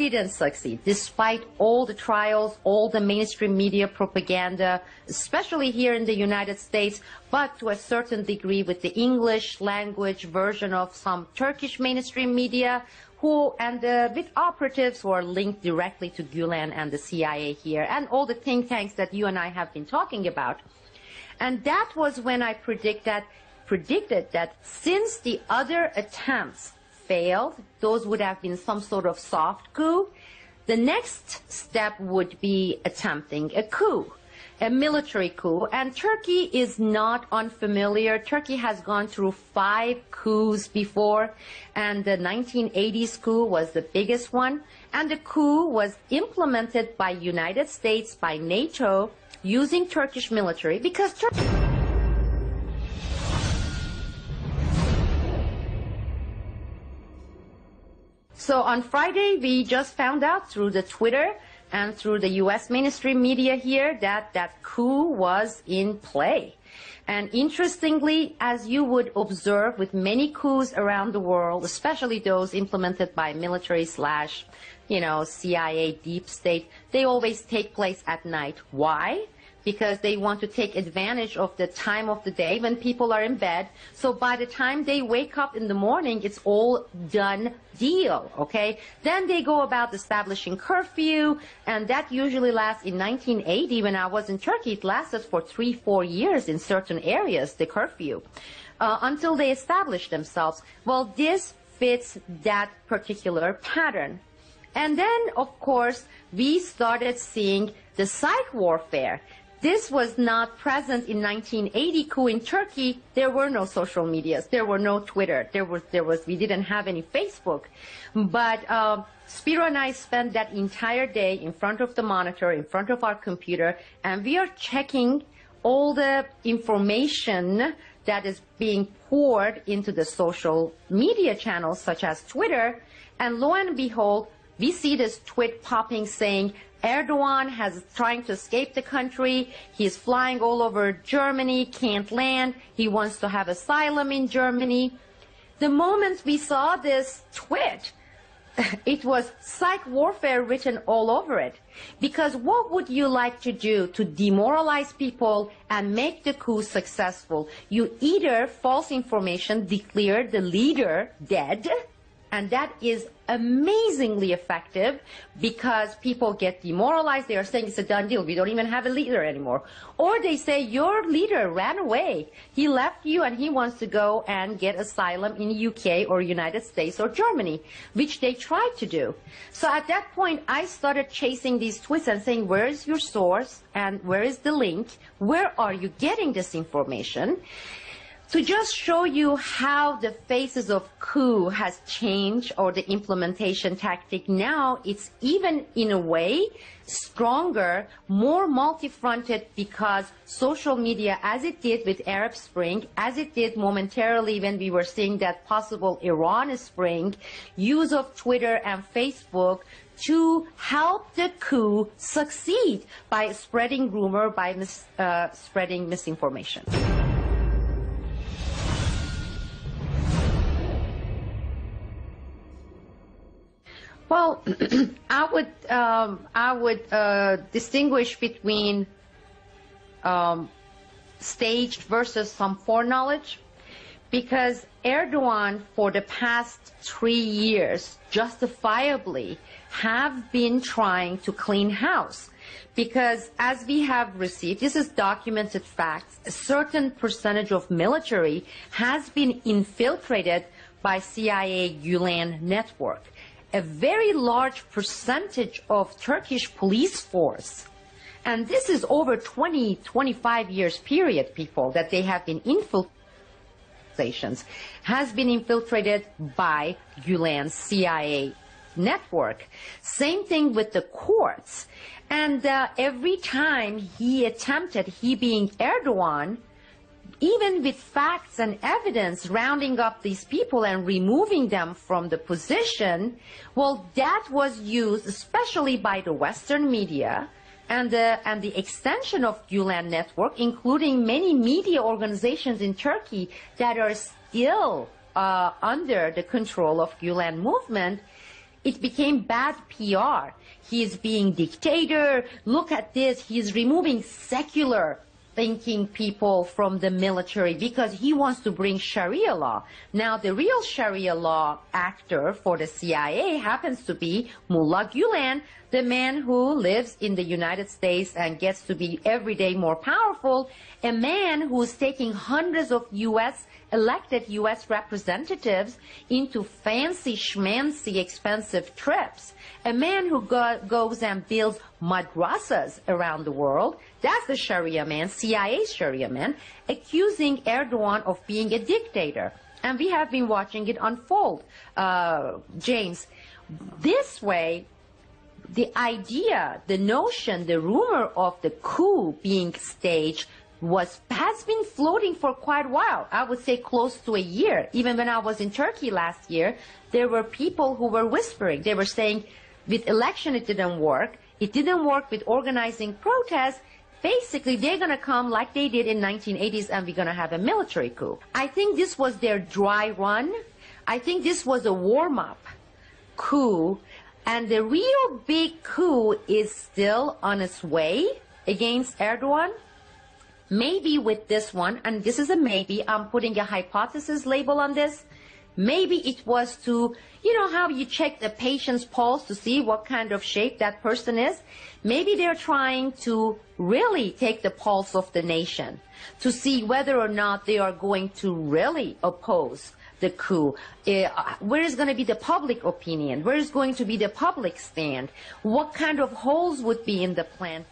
didn't succeed, despite all the trials, all the mainstream media propaganda, especially here in the United States, but to a certain degree with the English language version of some Turkish mainstream media, with operatives who are linked directly to Gülen and the CIA here, and all the think tanks that you and I have been talking about. And that was when I predicted that since the other attempts failed, those would have been some sort of soft coup. The next step would be attempting a coup, a military coup. And Turkey is not unfamiliar. Turkey has gone through 5 coups before, and the 1980s coup was the biggest one. And the coup was implemented by United States, by NATO, using Turkish military, because So on Friday, we just found out through the Twitter and through the U.S. mainstream media here that that coup was in play. And interestingly, as you would observe with many coups around the world, especially those implemented by military slash, CIA deep state, they always take place at night. Why? Because they want to take advantage of the time of the day when people are in bed. So by the time they wake up in the morning, it's all done deal, okay? Then they go about establishing curfew, and that usually lasts. In 1980, when I was in Turkey, it lasted for 3-4 years in certain areas, the curfew, until they established themselves. Well, this fits that particular pattern. And then, of course, we started seeing the psych warfare. This was not present in 1980 coup in Turkey. There were no social medias. There were no Twitter. We didn't have any Facebook. But Spiro and I spent that entire day in front of the monitor, in front of our computer, and we are checking all the information that is being poured into the social media channels, such as Twitter. And lo and behold, we see this tweet popping saying, Erdogan has trying to escape the country. He's flying all over Germany, can't land. He wants to have asylum in Germany. The moment we saw this tweet, it was psych warfare written all over it. Because what would you like to do to demoralize people and make the coup successful? You either false information, declare the leader dead, and that is amazingly effective because people get demoralized. They are saying it's a done deal. We don't even have a leader anymore. Or they say your leader ran away. He left you and he wants to go and get asylum in UK or United States or Germany, which they tried to do. So at that point, I started chasing these tweets and saying, where is your source and where is the link? Where are you getting this information? To just show you how the faces of coup has changed, or the implementation tactic, now it's even in a way stronger, more multi-fronted, because social media, as it did with Arab Spring, as it did momentarily when we were seeing that possible Iran Spring, use of Twitter and Facebook to help the coup succeed by spreading rumor, by spreading misinformation. Well, I would distinguish between staged versus some foreknowledge, because Erdogan for the past 3 years justifiably have been trying to clean house. Because as we have received, this is documented facts, a certain percentage of military has been infiltrated by CIA Gülen network. A very large percentage of Turkish police force, and this is over 20-25 years period, people, that they have been infiltrations, has been infiltrated by Gülen's CIA network. Same thing with the courts. And every time he being Erdogan, even with facts and evidence, rounding up these people and removing them from the position, well, that was used especially by the Western media and the extension of Gülen network, including many media organizations in Turkey that are still under the control of Gülen movement. it became bad PR. He is being dictator. Look at this. He's removing secular thinking people from the military because he wants to bring Sharia law. Now, the real Sharia law actor for the CIA happens to be Mullah Gulen, the man who lives in the United States and gets to be every day more powerful, a man who's taking hundreds of elected U.S. representatives into fancy schmancy expensive trips, a man who goes and builds madrasas around the world. That's the Sharia man, CIA Sharia man, accusing Erdogan of being a dictator. And we have been watching it unfold, James. This way, the idea, the notion, the rumor of the coup being staged has been floating for quite a while. I would say close to a year. Even when I was in Turkey last year, there were people who were whispering. They were saying, with election it didn't work. It didn't work with organizing protests. Basically, they're going to come like they did in 1980s and we're going to have a military coup. I think this was their dry run. I think this was a warm-up coup. And the real big coup is still on its way against Erdogan. Maybe with this one, and this is a maybe, I'm putting a hypothesis label on this. Maybe it was to, you know how you check the patient's pulse to see what kind of shape that person is? Maybe they're trying to really take the pulse of the nation to see whether or not they are going to really oppose the coup. Where is going to be the public opinion? Where is going to be the public stand? What kind of holes would be in the plan?